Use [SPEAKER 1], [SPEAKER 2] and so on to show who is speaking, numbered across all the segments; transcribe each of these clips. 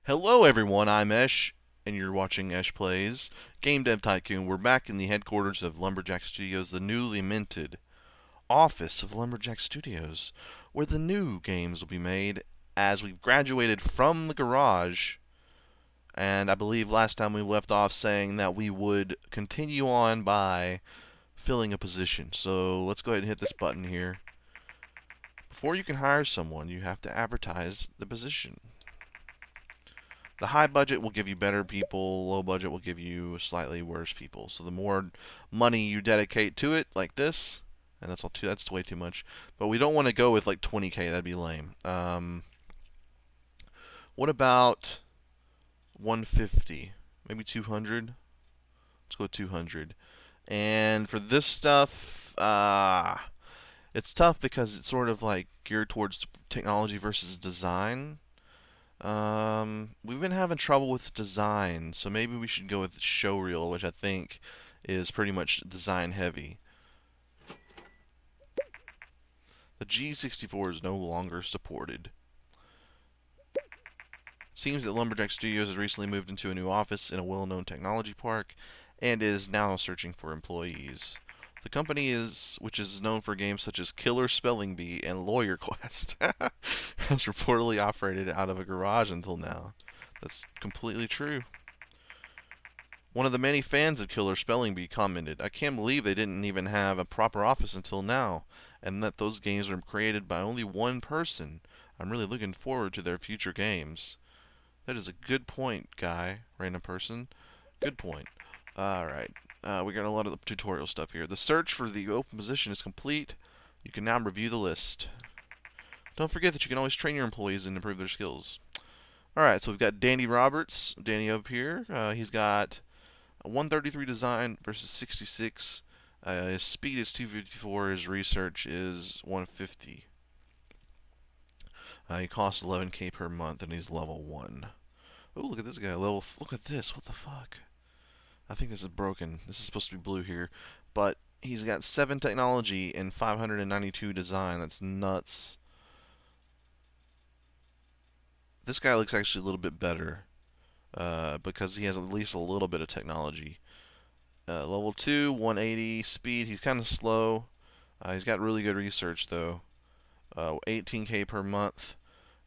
[SPEAKER 1] Hello everyone, I'm Esh, and you're watching Esh Plays Game Dev Tycoon. We're back in the headquarters of Lumberjack Studios, the newly minted office of Lumberjack Studios, where the new games will be made as we've graduated from the garage. And I believe last time we left off saying that we would continue on by filling a position. So let's go ahead and hit this button here. Before you can hire someone, you have to advertise the position. The high budget will give you better people, low budget will give you slightly worse people. So the more money you dedicate to it, like this, and that's way too much. But we don't want to go with like 20k, that'd be lame. What about 150? Maybe 200? Let's go with 200. And for this stuff, it's tough because it's sort of like geared towards technology versus design. We've been having trouble with design, so maybe we should go with showreel, which I think is pretty much design heavy. The G64 is no longer supported. It seems that Lumberjack Studios has recently moved into a new office in a well-known technology park and is now searching for employees. The company which is known for games such as Killer Spelling Bee and Lawyer Quest, has reportedly operated out of a garage until now. That's completely true. One of the many fans of Killer Spelling Bee commented, "I can't believe they didn't even have a proper office until now, and that those games were created by only one person. I'm really looking forward to their future games." That is a good point, guy, random person. Good point. Alright, we got a lot of the tutorial stuff here. The search for the open position is complete. You can now review the list. Don't forget that you can always train your employees and improve their skills. Alright, so we've got Danny Roberts, Danny up here. He's got a 133 design versus 66. His speed is 254, his research is 150. He costs 11k per month and he's level 1. Oh, look at this guy, look at this, what the fuck? I think this is broken. This is supposed to be blue here. But he's got 7 technology and 592 design. That's nuts. This guy looks actually a little bit better. Because he has at least a little bit of technology. Level 2, 180 speed. He's kind of slow. He's got really good research though. 18k per month.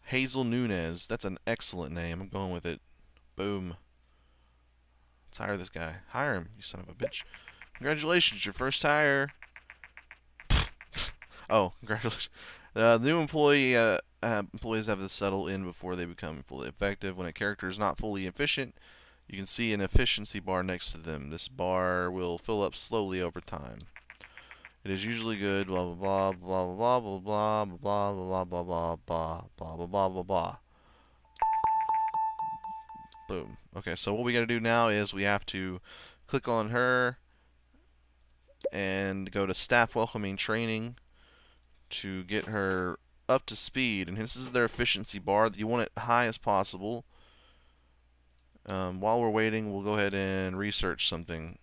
[SPEAKER 1] Hazel Nunez. That's an excellent name. I'm going with it. Boom. Let's hire this guy. Hire him, you son of a bitch. Congratulations, your first hire. Oh, congratulations. The new employees have to settle in before they become fully effective. When a character is not fully efficient, you can see an efficiency bar next to them. This bar will fill up slowly over time. It is usually good. Blah blah blah blah blah blah blah blah blah blah blah blah blah blah blah blah blah. Boom. Okay, so what we gotta do now is we have to click on her and go to staff welcoming training to get her up to speed. And this is their efficiency bar. You want it high as possible. While we're waiting, we'll go ahead and research something.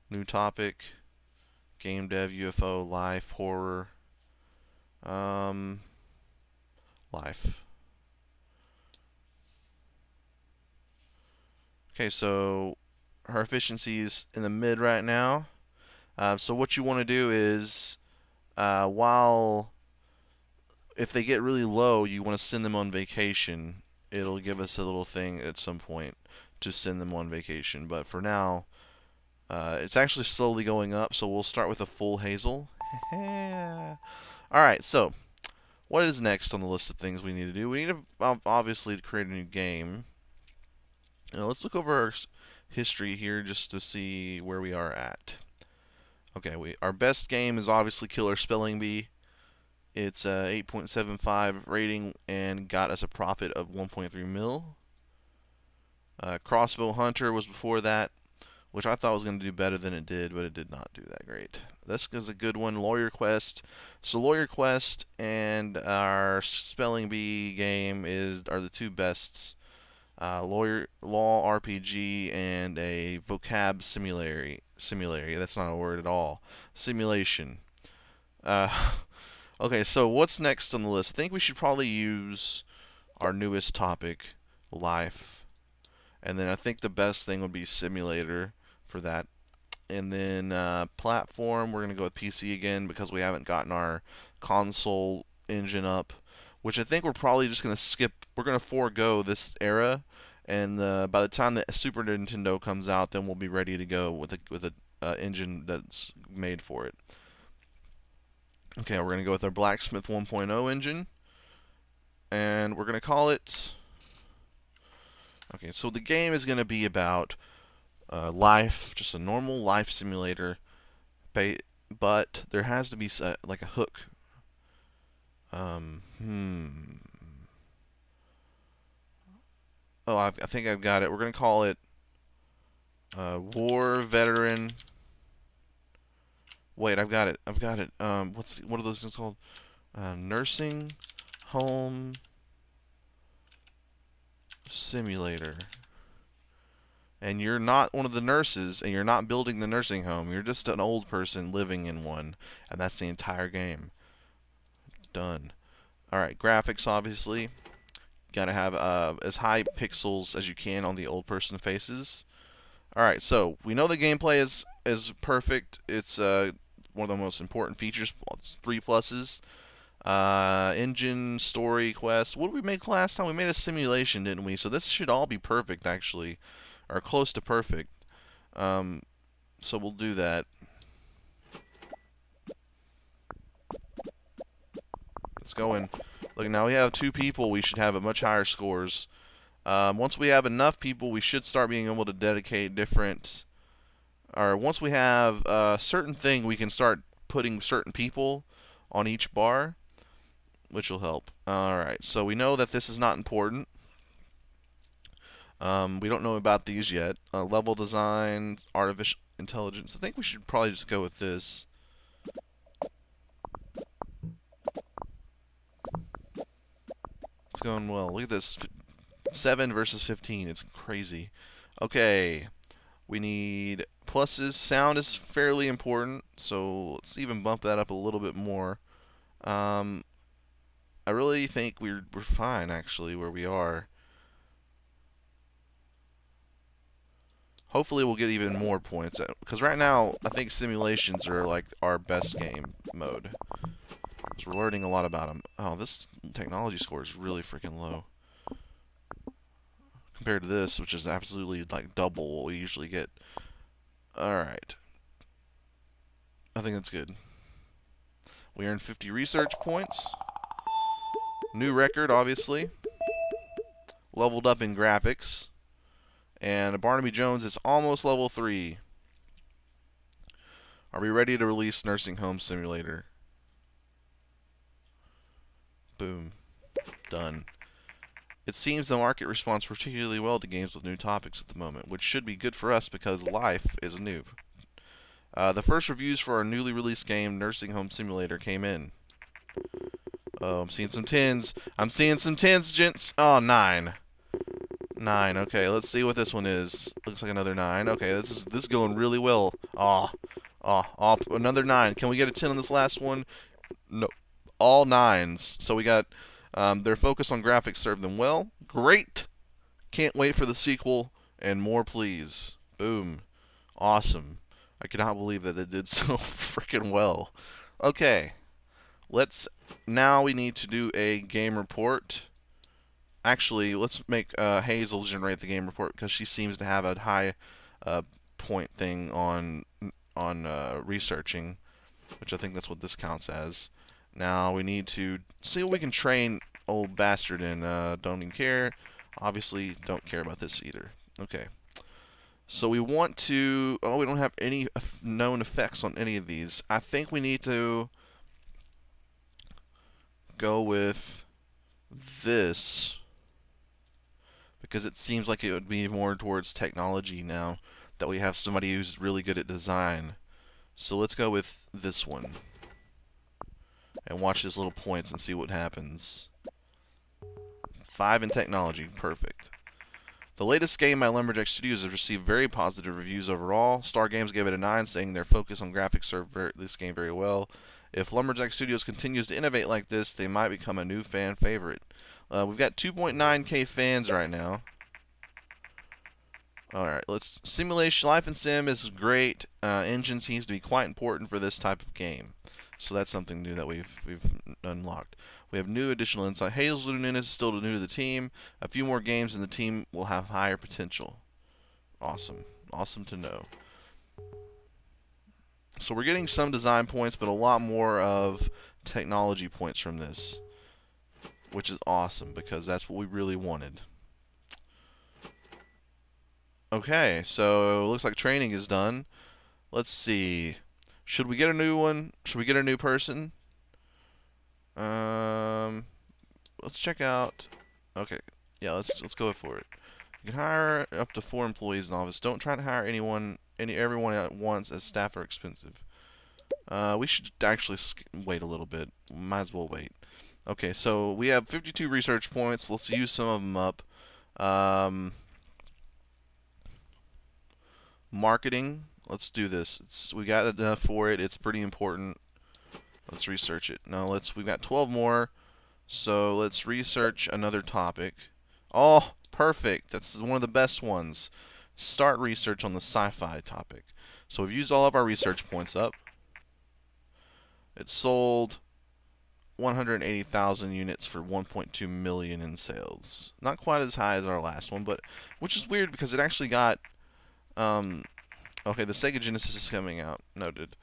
[SPEAKER 1] New topic. Game dev, UFO, life, horror. Life. Okay, so her efficiency is in the mid right now. So what you want to do is, if they get really low, you want to send them on vacation. It'll give us a little thing at some point to send them on vacation. But for now, it's actually slowly going up, so we'll start with a full Hazel. Alright, so what is next on the list of things we need to do? We need to obviously create a new game. Now let's look over our history here just to see where we are at. Okay, our best game is obviously Killer Spelling Bee. It's a 8.75 rating and got us a profit of 1.3 mil. Crossbow Hunter was before that, which I thought was going to do better than it did, but it did not do that great. This is a good one, Lawyer Quest. So Lawyer Quest and our Spelling Bee game are the two bests. Law RPG and a vocab simulator. That's not a word at all. Simulation. Okay, so what's next on the list? I think we should probably use our newest topic, life. And then I think the best thing would be simulator for that. And then platform, we're going to go with PC again because we haven't gotten our console engine up, which I think we're probably just going to skip. We're going to forego this era, and by the time the Super Nintendo comes out, then we'll be ready to go with a engine that's made for it. Okay, we're going to go with our Blacksmith 1.0 engine, and we're going to call it... Okay, so the game is going to be about life, just a normal life simulator, but there has to be like a hook. Oh, I think I've got it. We're going to call it War Veteran. Wait, I've got it. What are those things called? Nursing Home Simulator. And you're not one of the nurses, and you're not building the nursing home. You're just an old person living in one, and that's the entire game. Done. Alright, graphics, obviously. Gotta have as high pixels as you can on the old person faces. Alright, so we know the gameplay is perfect. It's one of the most important features. It's 3 pluses. Engine, story, quest. What did we make last time? We made a simulation, didn't we? So this should all be perfect, actually. Or close to perfect. So we'll do that. Let's go in. Look, now we have 2 people. We should have a much higher scores. Once we have enough people, we should start being able to dedicate different... Or once we have a certain thing, we can start putting certain people on each bar, which will help. Alright, so we know that this is not important. We don't know about these yet. Level design, artificial intelligence. I think we should probably just go with this. It's going well. Look at this. 7 versus 15. It's crazy. Okay. We need pluses. Sound is fairly important, so let's even bump that up a little bit more. I really think we're fine, actually, where we are. Hopefully we'll get even more points, because right now I think simulations are like our best game mode. Because we're learning a lot about them. Oh, this technology score is really freaking low compared to this, which is absolutely like double what we usually get. Alright. I think that's good. We earned 50 research points. New record, obviously. Leveled up in graphics. And Barnaby Jones is almost level 3. Are we ready to release Nursing Home Simulator? Boom. Done. It seems the market responds particularly well to games with new topics at the moment, which should be good for us because life is new. The first reviews for our newly released game, Nursing Home Simulator, came in. Oh, I'm seeing some 10s. I'm seeing some 10s, gents. Oh, 9. 9. Okay, let's see what this one is. Looks like another 9. Okay, this is going really well. Another 9. Can we get a 10 on this last one? No. All 9s. So we got their focus on graphics served them well. Great. Can't wait for the sequel and more, please. Boom. Awesome. I cannot believe that it did so freaking well. Okay. Now we need to do a game report. Actually, let's make Hazel generate the game report because she seems to have a high point thing on researching, which I think that's what this counts as. Now we need to see what we can train old bastard in. Don't even care. Obviously, don't care about this either. Okay. So we want to... Oh, we don't have any known effects on any of these. I think we need to go with this, because it seems like it would be more towards technology now that we have somebody who's really good at design. So let's go with this one and watch his little points and see what happens. 5 in technology. Perfect. The latest game by Lumberjack Studios has received very positive reviews overall. Star Games gave it a 9, saying their focus on graphics served this game very well. If Lumberjack Studios continues to innovate like this, they might become a new fan favorite. We've got 2.9K fans right now. Alright, let's simulation. Life and Sim is great. Engine seems to be quite important for this type of game. So that's something new that we've unlocked. We have new additional insight. Hazel Nunes is still new to the team. A few more games and the team will have higher potential. Awesome. Awesome to know. So we're getting some design points, but a lot more of technology points from this, which is awesome because that's what we really wanted. Okay, so it looks like training is done. Let's see. Should we get a new one? Should we get a new person? Let's check out. Okay, yeah, let's go for it. You can hire up to 4 employees in office. Don't try to hire everyone at once, as staff are expensive. We should actually wait a little bit. Might as well wait. Okay, so we have 52 research points. Let's use some of them up. Marketing. Let's do this. We got enough for it. It's pretty important. Let's research it. Now we've got 12 more. So let's research another topic. Oh, perfect. That's one of the best ones. Start research on the sci-fi topic. So we've used all of our research points up. It sold 180,000 units for 1.2 million in sales. Not quite as high as our last one, but which is weird because it actually got okay, the Sega Genesis is coming out. Noted.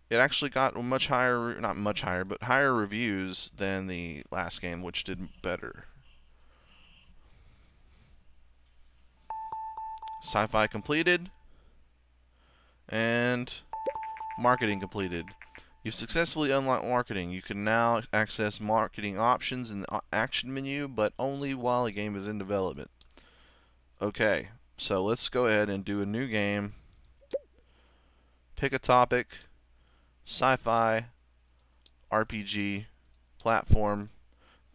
[SPEAKER 1] It actually got much higher, not much higher, but higher reviews than the last game, which did better. Sci-fi completed. And marketing completed. You've successfully unlocked marketing. You can now access marketing options in the action menu, but only while a game is in development. Okay, so let's go ahead and do a new game. Pick a topic. Sci-fi, RPG, platform,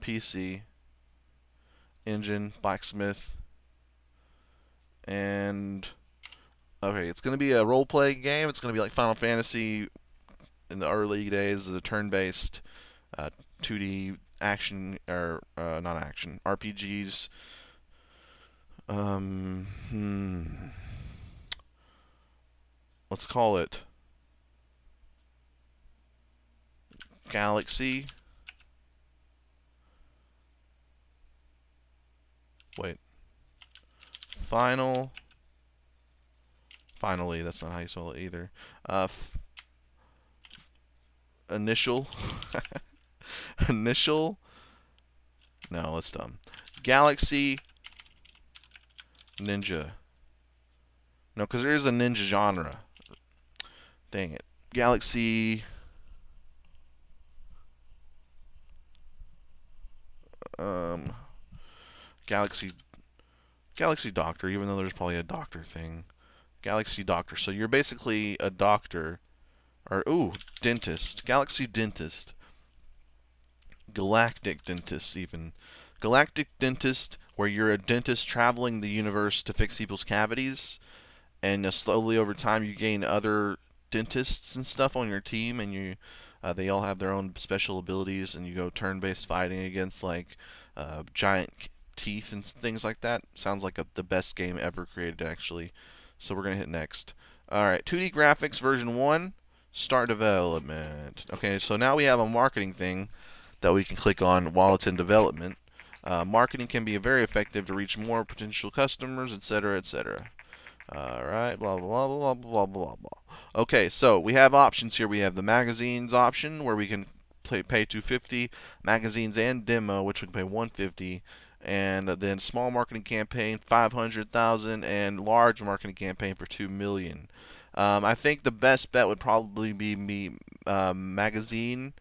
[SPEAKER 1] PC, engine, blacksmith, and okay, it's going to be a role-playing game. It's going to be like Final Fantasy in the early days, the turn-based 2D action, or not action, RPGs. Let's call it Galaxy. Wait. Finally, that's not how you spell it either. Initial. Initial. No, that's dumb. Galaxy Ninja. No, because there is a ninja genre. Dang it. Galaxy. Galaxy Doctor, even though there's probably a doctor thing. Galaxy Doctor. So you're basically a doctor. Or, dentist. Galaxy Dentist. Galactic Dentist, even. Galactic Dentist, where you're a dentist traveling the universe to fix people's cavities. And slowly over time you gain other dentists and stuff on your team. And they all have their own special abilities. And you go turn-based fighting against, like, giant teeth and things like that. Sounds like the best game ever created, actually. So we're going to hit next. Alright, 2D graphics version 1. Start development. Okay, so now we have a marketing thing that we can click on while it's in development. Marketing can be very effective to reach more potential customers, etc., etc. Alright, blah, blah, blah, blah, blah, blah, blah. Okay, so we have options here. We have the magazines option, where we can pay $250, magazines and demo, which would pay $150, and then small marketing campaign $500,000, and large marketing campaign for $2 million. I think the best bet would probably be magazine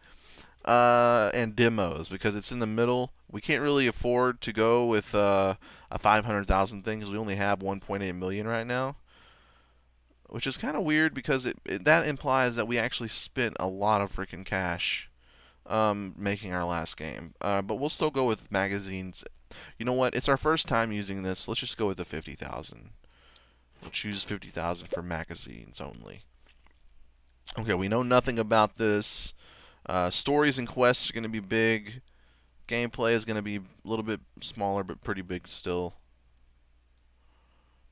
[SPEAKER 1] and demos, because it's in the middle. We can't really afford to go with a 500,000 thing, because we only have 1.8 million right now, which is kind of weird, because that implies that we actually spent a lot of freaking cash making our last game. But we'll still go with magazines. You know what? It's our first time using this. Let's just go with the 50,000. We'll choose 50,000 for magazines only. Okay, we know nothing about this. Stories and quests are going to be big. Gameplay is going to be a little bit smaller, but pretty big still.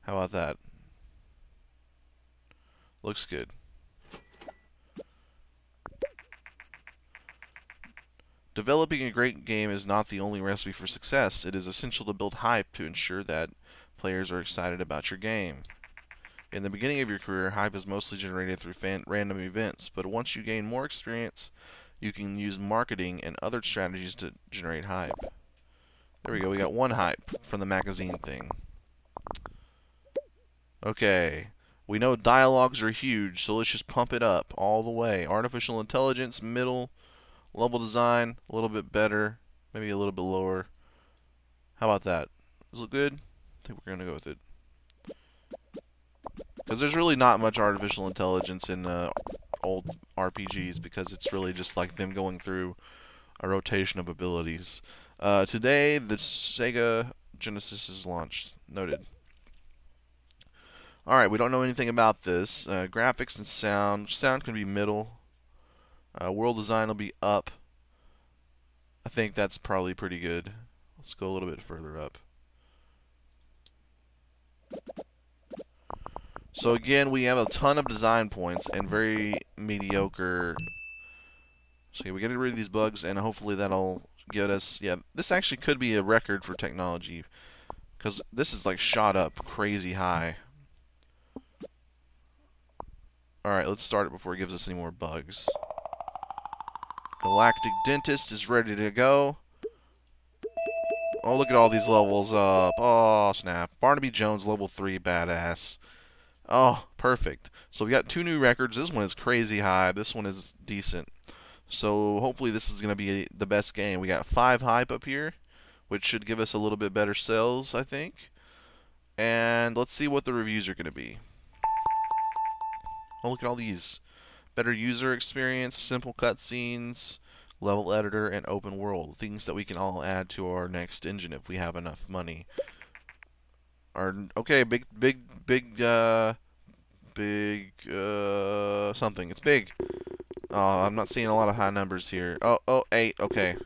[SPEAKER 1] How about that? Looks good. Developing a great game is not the only recipe for success. It is essential to build hype to ensure that players are excited about your game. In the beginning of your career, hype is mostly generated through random events, but once you gain more experience, you can use marketing and other strategies to generate hype. There we go, we got one hype from the magazine thing. Okay, we know dialogues are huge, so let's just pump it up all the way. Artificial intelligence, middle. Level design, a little bit better, maybe a little bit lower. How about that? Does it look good? I think we're going to go with it. Because there's really not much artificial intelligence in old RPGs, because it's really just like them going through a rotation of abilities. Today, the Sega Genesis is launched. Noted. Alright, we don't know anything about this. Graphics and sound. Sound can be middle. World design will be up. I think that's probably pretty good. Let's go a little bit further up. So again, we have a ton of design points and very mediocre. So we get rid of these bugs, and hopefully that'll get us. Yeah, this actually could be a record for technology, because this is like shot up crazy high. Alright, let's start it before it gives us any more bugs. Galactic Dentist is ready to go. Oh, look at all these levels up. Oh, snap. Barnaby Jones, level 3, badass. Oh, perfect. So we got 2 new records. This one is crazy high. This one is decent. So hopefully this is going to be the best game. We got 5 hype up here, which should give us a little bit better sales, I think. And let's see what the reviews are going to be. Oh, look at all these. Better user experience, simple cutscenes, level editor, and open world. Things that we can all add to our next engine if we have enough money. Okay, big something. It's big. Oh, I'm not seeing a lot of high numbers here. Oh, 8. Okay.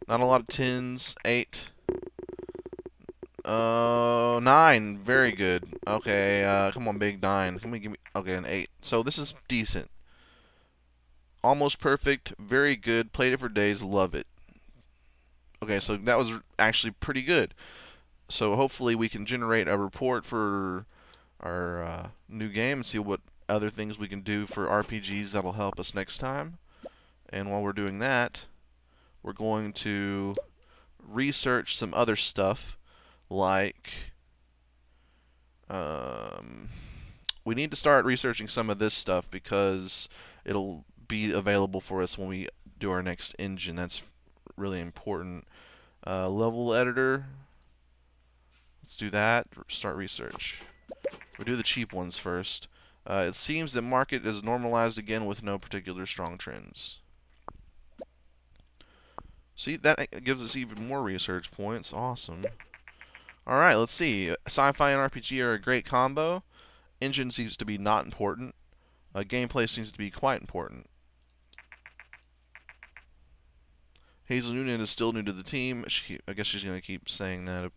[SPEAKER 1] Not a lot of 10s. 8. 9. Very good. Okay, come on, big 9. Give me. Okay, an 8. So this is decent. Almost perfect. Very good. Played it for days. Love it. Okay, so that was actually pretty good. So hopefully we can generate a report for our new game and see what other things we can do for RPGs that'll help us next time. And while we're doing that, we're going to research some other stuff, like we need to start researching some of this stuff because it'll be available for us when we do our next engine. That's really important. Level editor. Let's do that. Start research. We'll do the cheap ones first. It seems that market is normalized again with no particular strong trends. See, that gives us even more research points. Awesome. Alright, let's see. Sci-fi and RPG are a great combo. Engine seems to be not important. Gameplay seems to be quite important. Hazel Noonan is still new to the team. I guess she's going to keep saying that.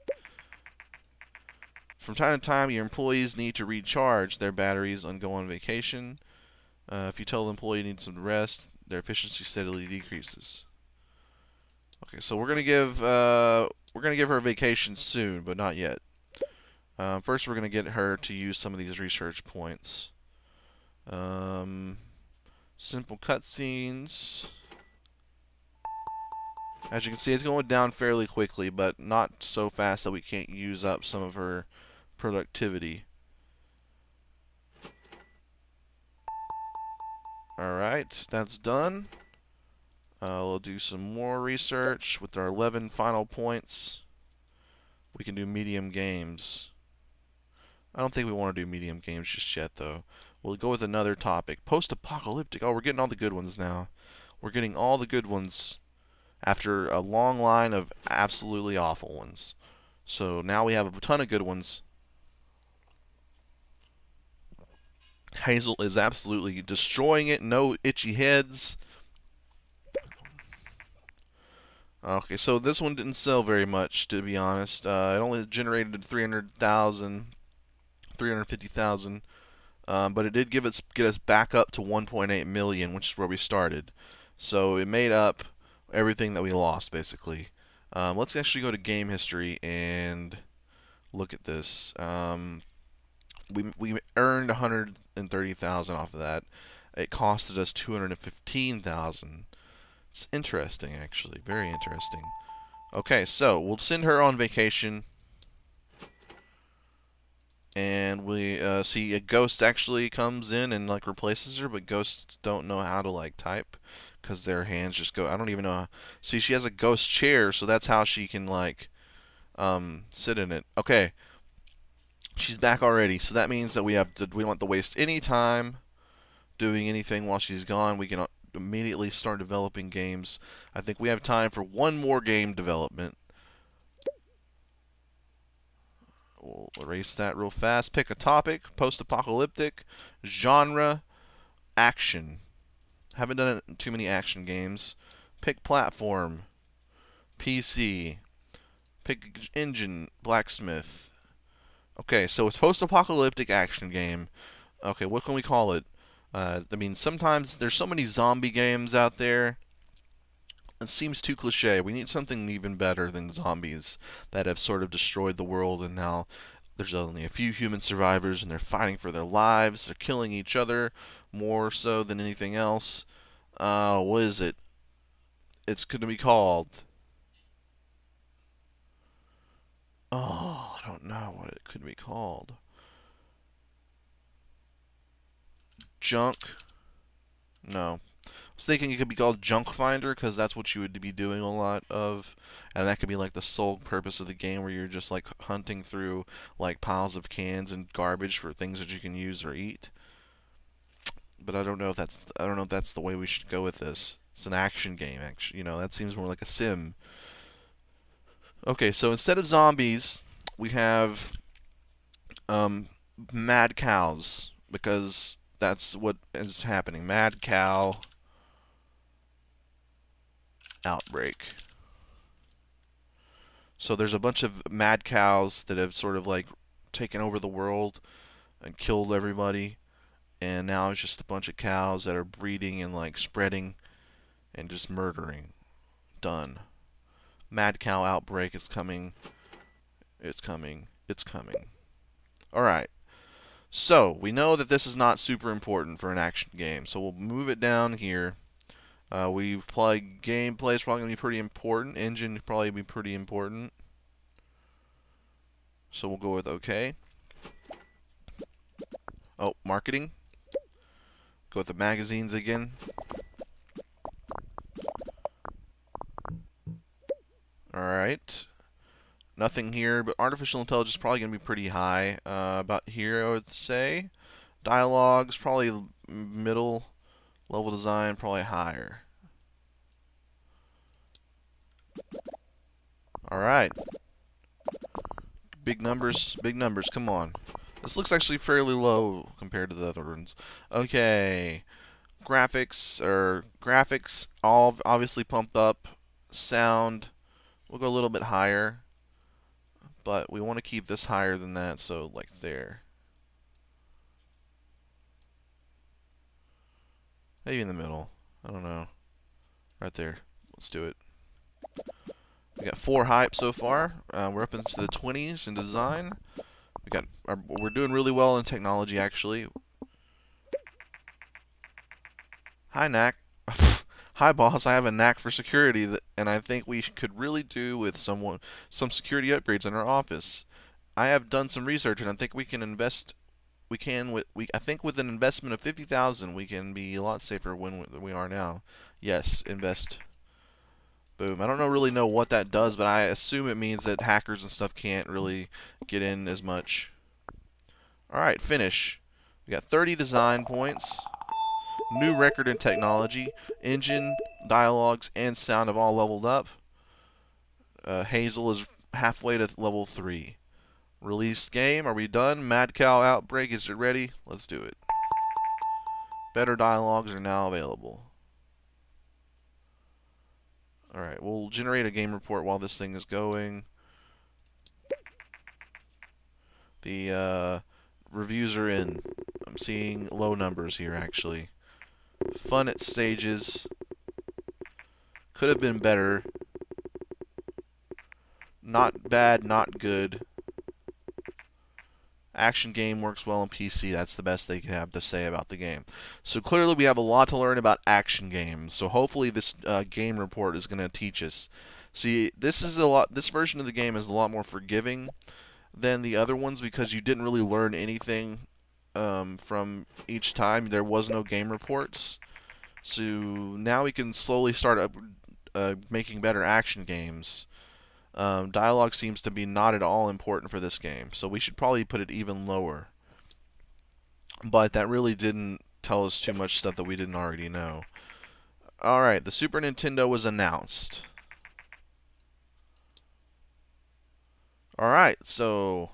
[SPEAKER 1] From time to time, your employees need to recharge their batteries and go on vacation. If you tell the employee needs some rest, their efficiency steadily decreases. Okay, so we're gonna give her a vacation soon, but not yet. First, we're gonna get her to use some of these research points. Simple cutscenes. As you can see, it's going down fairly quickly, but not so fast that we can't use up some of her productivity. Alright, that's done. We'll do some more research with our 11 final points. We can do medium games. I don't think we want to do medium games just yet, though. We'll go with another topic. Post-apocalyptic. Oh, we're getting all the good ones now. We're getting all the good ones after a long line of absolutely awful ones. So now we have a ton of good ones. Hazel is absolutely destroying it. No itchy heads. Okay, so this one didn't sell very much, to be honest. It only generated 300,000, 350,000, but it did get us back up to 1.8 million, which is where we started. So it made up everything that we lost, basically. Let's actually go to game history and look at this. We earned 130,000 off of that. It costed us 215,000. It's interesting, actually, very interesting. Okay, so we'll send her on vacation, and we see a ghost actually comes in and like replaces her, but ghosts don't know how to like type because their hands just go. I don't even know. See, she has a ghost chair, so that's how she can like sit in it. Okay, she's back already, so that means that we don't have to waste any time doing anything while she's gone. We can immediately start developing games. I think we have time for one more game development. We'll erase that real fast. Pick a topic: post-apocalyptic, genre, action. Haven't done too many action games. Pick platform: PC. Pick engine: blacksmith. Okay, so it's post-apocalyptic action game. Okay, what can we call it? I mean, sometimes there's so many zombie games out there. It seems too cliche. We need something even better than zombies that have sort of destroyed the world, and now there's only a few human survivors, and they're fighting for their lives. They're killing each other more so than anything else. What is it? It's going to be called. Oh, I don't know what it could be called. Junk? No. I was thinking it could be called Junk Finder because that's what you would be doing a lot of, and that could be like the sole purpose of the game where you're just like hunting through like piles of cans and garbage for things that you can use or eat. But I don't know if that's the way we should go with this. It's an action game, actually. That seems more like a sim. Okay, so instead of zombies, we have mad cows because that's what is happening. Mad cow outbreak. So there's a bunch of mad cows that have sort of like taken over the world and killed everybody, and now it's just a bunch of cows that are breeding and like spreading and just murdering. Done. Mad cow outbreak is coming. It's coming. It's coming. Alright. So, we know that this is not super important for an action game, so we'll move it down here. We play gameplay is probably going to be pretty important. Engine probably be pretty important. So we'll go with OK. Oh, marketing. Go with the magazines again. Alright. Nothing here, but artificial intelligence is probably going to be pretty high. About here, I would say. Dialogues, probably middle. Level design, probably higher. Alright. Big numbers, come on. This looks actually fairly low compared to the other ones. Okay. Graphics, all obviously pumped up. Sound, we'll go a little bit higher. But we want to keep this higher than that, so like there. Maybe in the middle. I don't know. Right there. Let's do it. We got 4 hype so far. We're up into the 20s in design. We're doing really well in technology, actually. Hi, Knack. Hi, boss. I have a knack for security, and I think we could really do with some security upgrades in our office. I have done some research, and I think we can invest. I think with an investment of 50,000, we can be a lot safer than we are now. Yes, invest. Boom. I don't really know what that does, but I assume it means that hackers and stuff can't really get in as much. Alright, finish. We got 30 design points. New record in technology. Engine, dialogues, and sound have all leveled up. Hazel is halfway to level 3. Released game. Are we done? Mad Cow Outbreak. Is it ready? Let's do it. Better dialogues are now available. Alright, we'll generate a game report while this thing is going. The reviews are in. I'm seeing low numbers here, actually. Fun at stages. Could have been better. Not bad, not good. Action game works well on PC. That's the best they can have to say about the game. So clearly we have a lot to learn about action games. So hopefully this game report is going to teach us. See, this version of the game is a lot more forgiving than the other ones because you didn't really learn anything from each time. There was no game reports. So now we can slowly start making better action games. Dialogue seems to be not at all important for this game, so we should probably put it even lower. But that really didn't tell us too much stuff that we didn't already know. Alright, the Super Nintendo was announced. Alright, so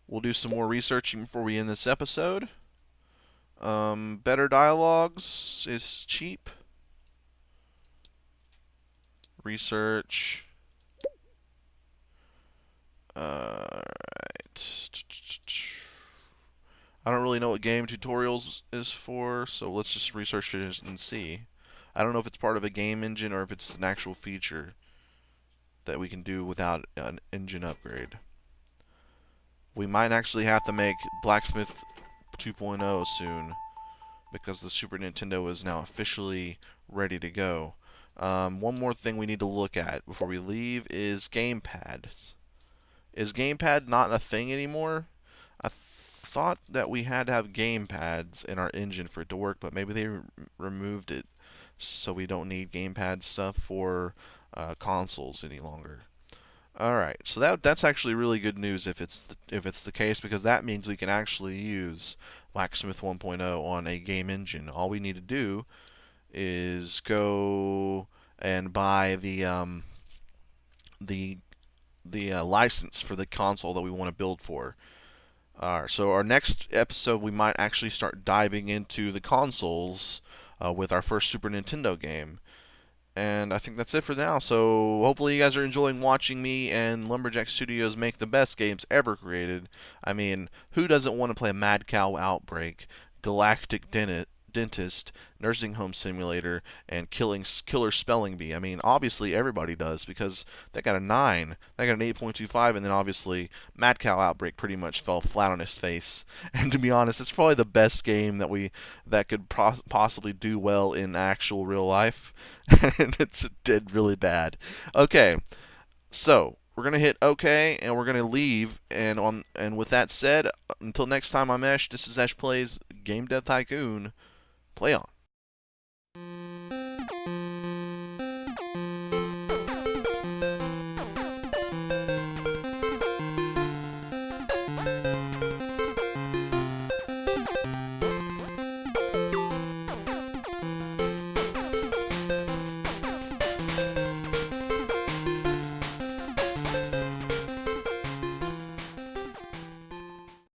[SPEAKER 1] we'll do some more researching before we end this episode. Better dialogues is cheap. Research. Alright. I don't really know what game tutorials is for, so let's just research it and see. I don't know if it's part of a game engine or if it's an actual feature that we can do without an engine upgrade. We might actually have to make Blacksmith 2.0 soon because the Super Nintendo is now officially ready to go. One more thing we need to look at before we leave is gamepads. Is gamepad not a thing anymore? I thought that we had to have gamepads in our engine for it to work, but maybe they removed it so we don't need gamepad stuff for consoles any longer. Alright, so that's actually really good news if it's the case, because that means we can actually use Blacksmith 1.0 on a game engine. All we need to do is go and buy the license for the console that we want to build for. So our next episode, we might actually start diving into the consoles with our first Super Nintendo game. And I think that's it for now. So hopefully you guys are enjoying watching me and Lumberjack Studios make the best games ever created. I mean, who doesn't want to play Mad Cow Outbreak, Galactic Dentist, Nursing Home Simulator, and Killer Spelling Bee? I mean, obviously everybody does because they got a 9, they got an 8.25, and then obviously Mad Cow Outbreak pretty much fell flat on his face. And to be honest, it's probably the best game that could possibly do well in actual real life, and it did really bad. Okay, so we're gonna hit OK, and we're gonna leave. And with that said, until next time, I'm Ash. This is Ash Plays Game Dev Tycoon. Play on.